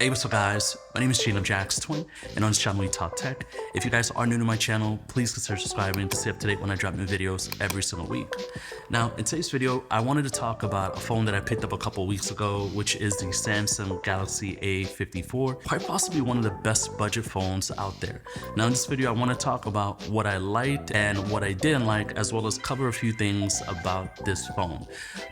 Hey, what's up guys? My name is JAXTWIN, and on this channel we talk tech. If you guys are new to my channel, please consider subscribing to stay up to date when I drop new videos every single week. Now, in today's video, I wanted to talk about a phone that I picked up a couple weeks ago, which is the Samsung Galaxy A54, quite possibly one of the best budget phones out there. Now, in this video, I want to talk about what I liked and what I didn't like, as well as cover a few things about this phone.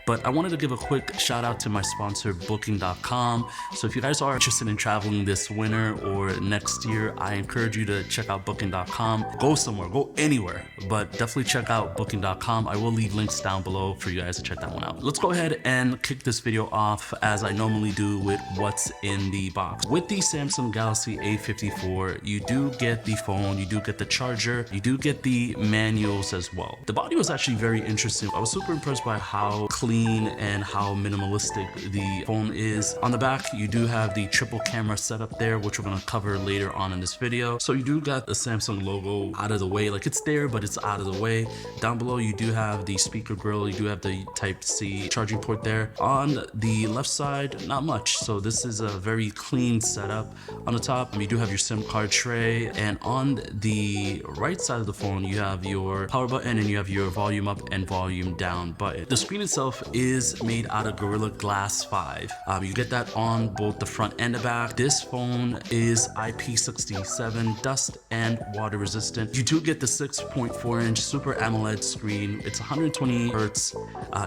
But I wanted to give a quick shout out to my sponsor, Booking.com. So if you guys are interested in traveling this winter or next year, I encourage you to check out Booking.com. Go somewhere, go anywhere, but definitely check out Booking.com. I will leave links down below for you guys to check that one out. Let's go ahead and kick this video off as I normally do with what's in the box. With the Samsung Galaxy A54, you do get the phone, you do get the charger, you do get the manuals as well. The body was actually very interesting. I was super impressed by how clean and how minimalistic the phone is. On the back, you do have the triple camera setup there, which we're going to cover later on in this video. So you do got the Samsung logo out of the way, like it's there, but it's out of the way. Down below, you do have the speaker grill, you do have the Type-C charging port there. On the left side, not much. So this is a very clean setup. On the top, you do have your SIM card tray, and on the right side of the phone, you have your power button and you have your volume up and volume down button. The screen itself is made out of Gorilla Glass 5. You get that on both the front and the back. This phone is IP67, dust and water resistant. You do get the 6.4-inch Super AMOLED screen. It's 120 hertz.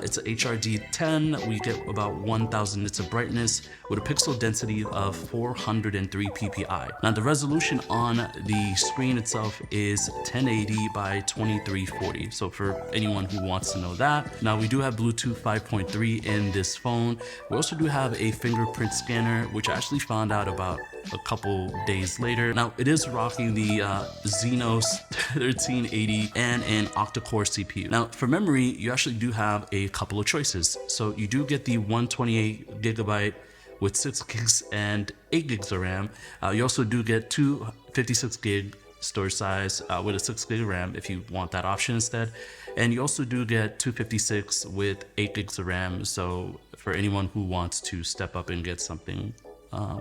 It's a HRD 10. We get about 1000 nits of brightness with a pixel density of 403 ppi. Now the resolution on the screen itself is 1080 by 2340. So for anyone who wants to know that. Now we do have Bluetooth 5.3 in this phone. We also do have a fingerprint scanner, which I actually found out about a couple days later. Now it is rocking the Exynos 1380 and an octa-core CPU. Now for memory, you actually do have a couple of choices. So you do get the 128 gigabyte with 6 gigs and 8 gigs of RAM. You also do get two 56 gig storage size with a 6 gig RAM if you want that option instead. And you also do get 256 with 8 gigs of RAM. So for anyone who wants to step up and get something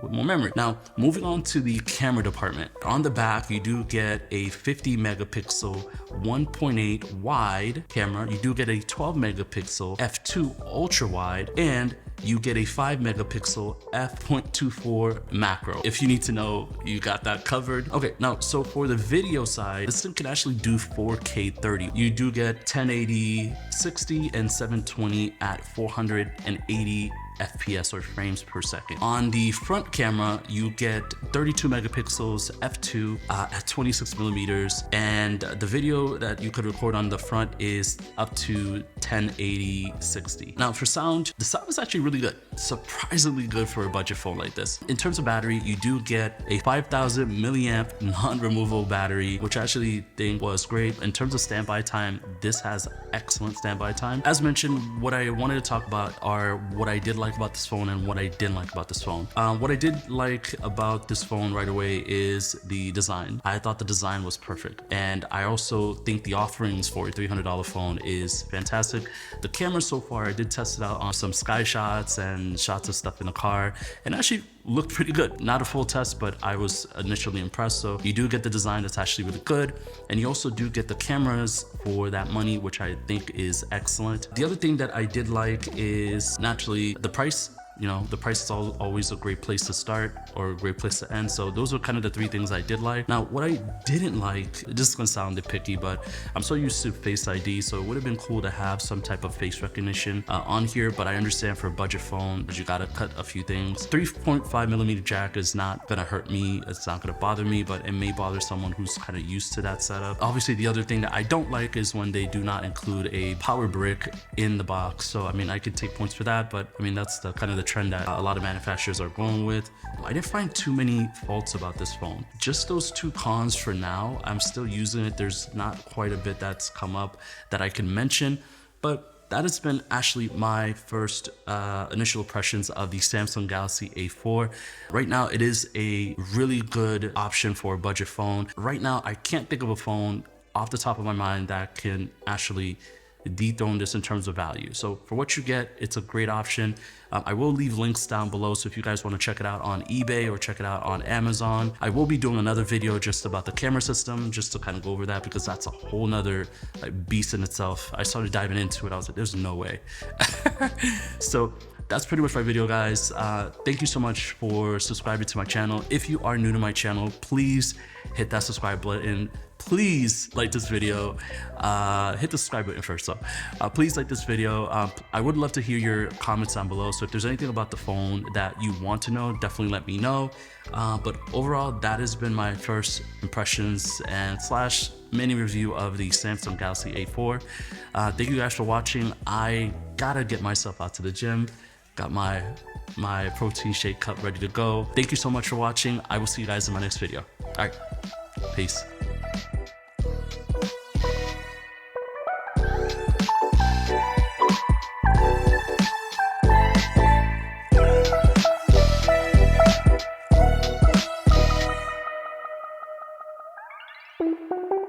with more memory. Now, moving on to the camera department. On the back, you do get a 50 megapixel 1.8 wide camera. You do get a 12 megapixel f2 ultra wide, and you get a 5 megapixel f.24 macro. If you need to know, you got that covered. Okay, now, so for the video side, this thing can actually do 4K 30. You do get 1080, 60, and 720 at 480 FPS or frames per second. On the front camera, you get 32 megapixels f2 at 26 millimeters, and the video that you could record on the front is up to 1080 60. Now for sound, the sound is actually really good, surprisingly good for a budget phone like this. In terms of battery, you do get a 5000 milliamp non-removable battery, which I actually think was great. In terms of standby time, this has excellent standby time. As mentioned, what I wanted to talk about are what I did like about this phone and what I didn't like about this phone. What I did like about this phone right away is the design. I thought the design was perfect, and I also think the offerings for a $300 phone is fantastic. The camera so far, I did test it out on some sky shots and shots of stuff in the car, and actually looked pretty good. Not a full test, but I was initially impressed. So you do get the design that's actually really good, and you also do get the cameras for that money, which I think is excellent. The other thing that I did like is naturally the price. You know, the price is always a great place to start or a great place to end. So those are kind of the three things I did like. Now, what I didn't like, this is gonna sound a bit picky, but I'm so used to Face ID, so it would have been cool to have some type of face recognition on here, but I understand for a budget phone, you gotta cut a few things. 3.5 millimeter jack is not gonna hurt me, it's not gonna bother me, but it may bother someone who's kind of used to that setup. Obviously, the other thing that I don't like is when they do not include a power brick in the box. So, I mean, I could take points for that, but I mean, that's the kind of the trend that a lot of manufacturers are going with. I didn't find too many faults about this phone. Just those two cons for now. I'm still using it. There's not quite a bit that's come up that I can mention, but that has been actually my first initial impressions of the Samsung Galaxy A4. Right now, it is a really good option for a budget phone. Right now, I can't think of a phone off the top of my mind that can actually dethrone this in terms of value. So for what you get, it's a great option. I will leave links down below, so if you guys want to check it out on eBay or check it out on Amazon. I will be doing another video just about the camera system, just to kind of go over that, because that's a whole nother beast in itself. I started diving into it, I was like, there's no way. So that's pretty much my video, guys. Thank you so much for subscribing to my channel. If you are new to my channel, please hit that subscribe button. Please like this video. Hit the subscribe button first, so please like this video. I would love to hear your comments down below, so if there's anything about the phone that you want to know, definitely let me know. But overall, that has been my first impressions and / mini review of the Samsung Galaxy A54. Thank you guys for watching. I gotta get myself out to the gym. Got my protein shake cup ready to go. Thank you so much for watching. I will see you guys in my next video. All right, peace. Thank you.